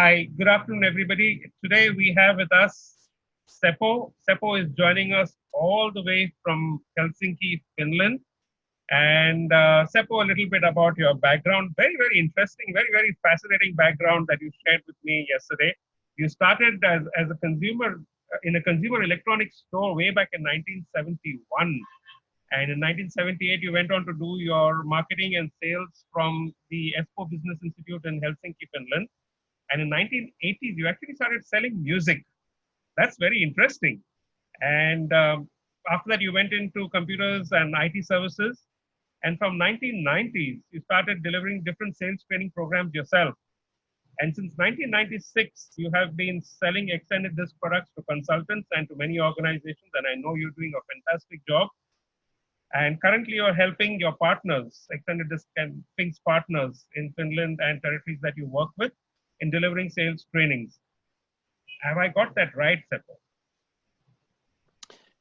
Hi, good afternoon, everybody. Today we have with us Seppo. Seppo is joining us all the way from Helsinki, Finland. And Seppo, a little bit about your background. Very, very interesting, very, very fascinating background that you shared with me yesterday. You started as a consumer in a consumer electronics store way back in 1971. And in 1978, you went on to do your marketing and sales from the Espoo Business Institute in Helsinki, Finland. And in 1980s, you actually started selling music. That's very interesting. And after that, you went into computers and IT services. And from 1990s, you started delivering different sales training programs yourself. And since 1996, you have been selling extended disk products to consultants and to many organizations. And I know you're doing a fantastic job. And currently, you're helping your partners, extended disk and FinxS partners in Finland and territories that you work with in delivering sales trainings. Have I got that right, Seppo?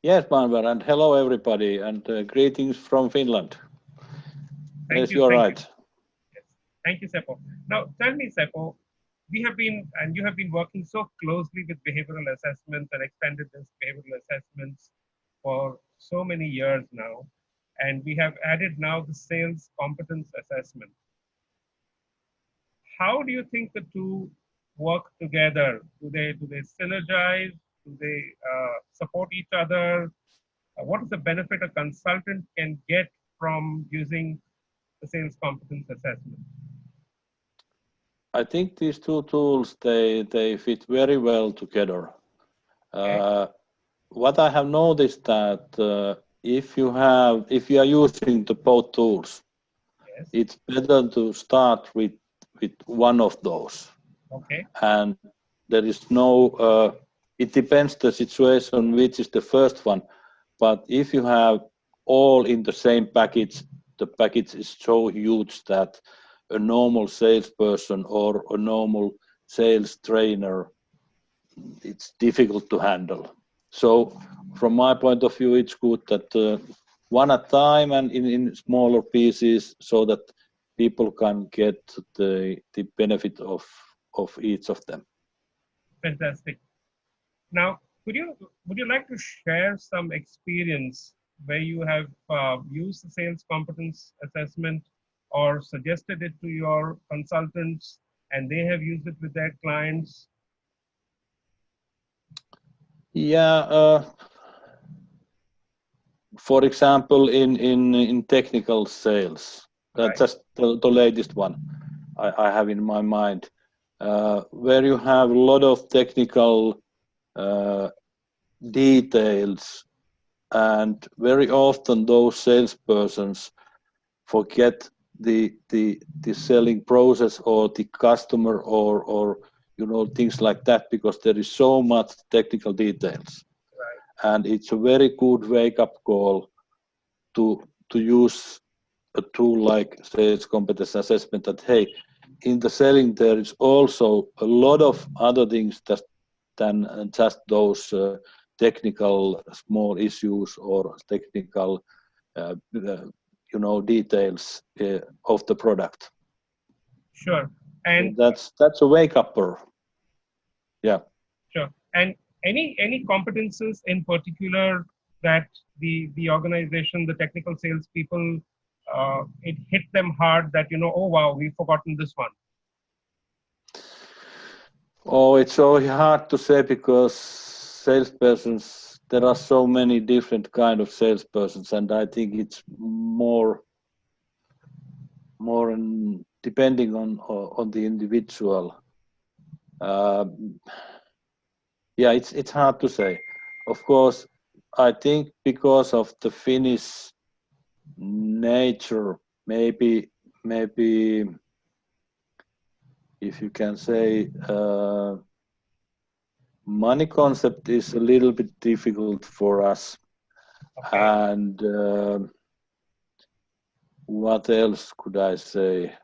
Yes, Manvar, and hello everybody, and greetings from Finland. Yes, you are right. Yes. Thank you, Seppo. Now, tell me, Seppo, you have been working so closely with behavioral assessments and extended disk behavioral assessments for so many years now, and we have added now the sales competence assessment. How do you think the two work together? Do they synergize? Do they support each other? What is the benefit a consultant can get from using the sales competence assessment? I think these two tools they fit very well together. Okay. What I have noticed that if you are using the both tools, Yes. it's better to start with one of those. Okay. And there is no. It depends the situation which is the first one, but if you have all in the same package, the package is so huge that a normal salesperson or a normal sales trainer, it's difficult to handle. So from my point of view, it's good that one at a time and in smaller pieces so that people can get the benefit of each of them. Fantastic. Now, would you like to share some experience where you have used the sales competence assessment or suggested it to your consultants and they have used it with their clients? Yeah, for example, in technical sales, that's Right. just the latest one I have in my mind, where you have a lot of technical details, and very often those salespersons forget the selling process or the customer or things like that because there is so much technical details. Right. And it's a very good wake-up call to use a tool like sales competence assessment that, hey, in the selling there is also a lot of other things than just those technical small issues or technical details of the product. Sure. And so that's a wake-upper. Yeah. sure. And any competences in particular that the organization, the technical sales people, it hit them hard that oh wow, we've forgotten this one. Oh, it's so hard to say because salespersons, there are so many different kind of salespersons, and I think it's more depending on the individual. Yeah, it's hard to say. Of course, I think because of the Finnish nature, maybe if you can say, money concept is a little bit difficult for us. Okay. And what else could I say?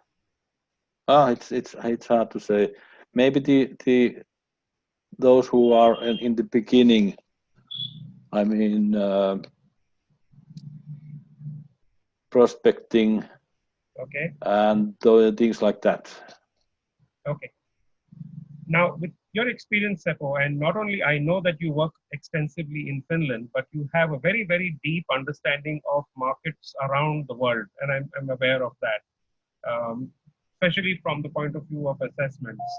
It's hard to say. Maybe those who are in the beginning, I mean, prospecting. Okay. And things like that. Okay. Now, with your experience, Seppo, and not only I know that you work extensively in Finland, but you have a very, very deep understanding of markets around the world, and I'm aware of that, especially from the point of view of assessments.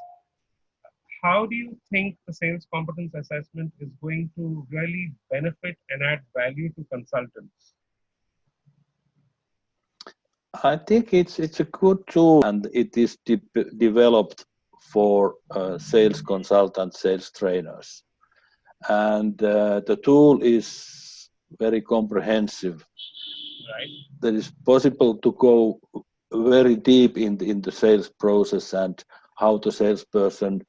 How do you think the sales competence assessment is going to really benefit and add value to consultants? I think it's a good tool, and it is developed for sales consultants, sales trainers, and the tool is very comprehensive. Right. That is possible to go very deep in the sales process and how the salesperson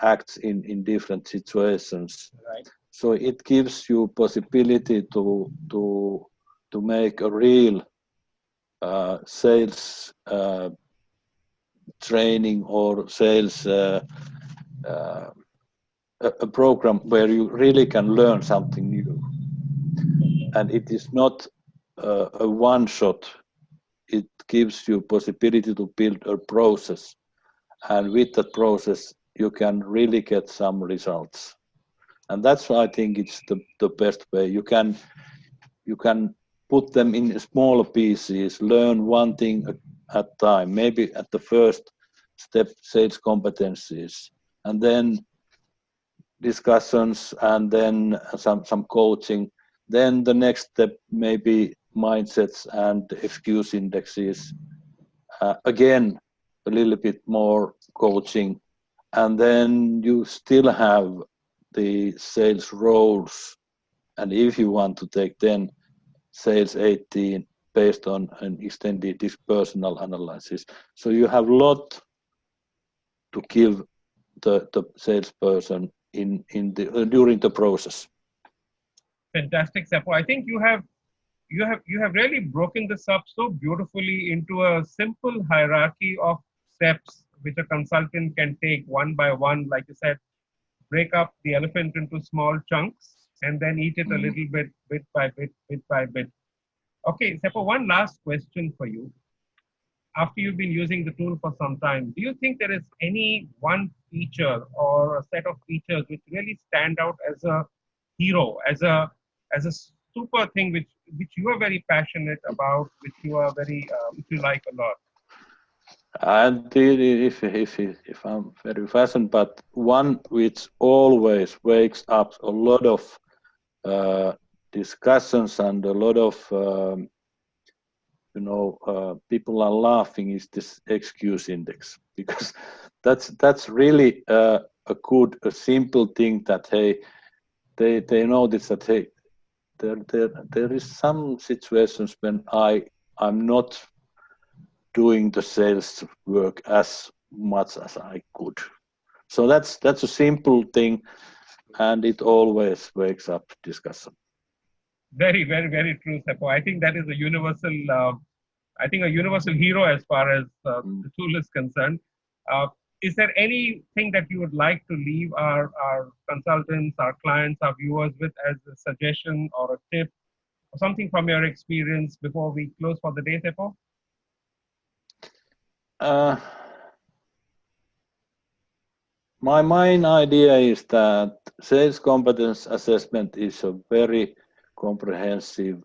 acts in different situations. Right. So it gives you possibility to make a real sales training or sales a program where you really can learn something new, and it is not a one shot. It gives you possibility to build a process, and with that process you can really get some results, and that's why I think it's the best way. You can put them in smaller pieces, learn one thing at a time, maybe at the first step sales competencies, and then discussions, and then some coaching. Then the next step maybe mindsets and excuse indexes. Again, a little bit more coaching, and then you still have the sales roles, and if you want to take then sales 18 based on an extended DISC personal analysis. So you have a lot to give the salesperson during the process. Fantastic, Seppo. I think you have really broken this up so beautifully into a simple hierarchy of steps which a consultant can take one by one. Like you said, break up the elephant into small chunks and then eat it a little bit by bit. Okay, Seppo, one last question for you. After you've been using the tool for some time, do you think there is any one feature or a set of features which really stand out as a hero, as a super thing which you are very passionate about, which you are very which you like a lot? And if I'm very fascinated, but one which always wakes up a lot of discussions and a lot of people are laughing is this excuse index, because that's really a simple thing that hey, they notice that hey, there is some situations when I'm not doing the sales work as much as I could. So that's a simple thing, and it always wakes up discussion. Very, very, very true, Seppo. I think that is a universal, a universal hero as far as the tool is concerned. Is there anything that you would like to leave our consultants, our clients, our viewers with as a suggestion or a tip or something from your experience before we close for the day, Seppo? My main idea is that sales competence assessment is a very comprehensive,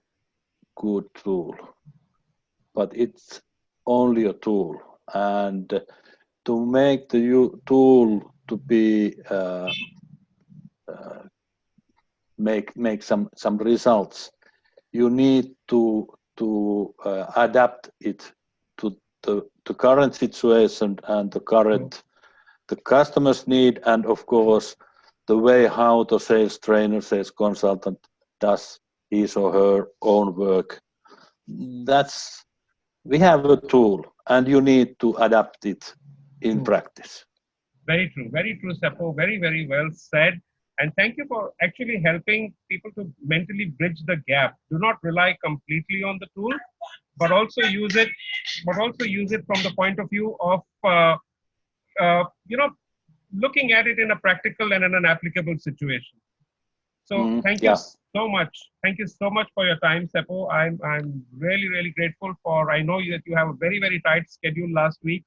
good tool, but it's only a tool, and to make the tool to be make some results, you need to adapt it to the current situation and the customer's need, and of course the way how the sales trainer, sales consultant does his or her own work. We have a tool, and you need to adapt it in practice. Very true, Seppo. Very, very well said. And thank you for actually helping people to mentally bridge the gap. Do not rely completely on the tool, but also use it from the point of view of looking at it in a practical and in an applicable situation. So thank you so much. Thank you so much for your time, Seppo. I'm really, really grateful for. I know that you have a very, very tight schedule last week,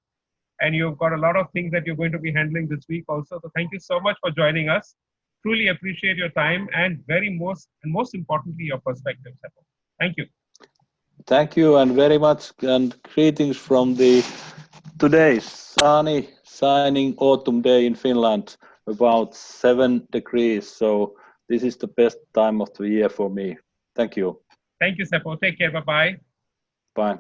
and you've got a lot of things that you're going to be handling this week also. So thank you so much for joining us. Truly appreciate your time and most importantly, your perspective, Seppo. Thank you. Thank you and very much, and greetings from the today's sunny, shining autumn day in Finland, about 7 degrees. So this is the best time of the year for me. Thank you. Thank you, Seppo. Take care. Bye-bye. Bye.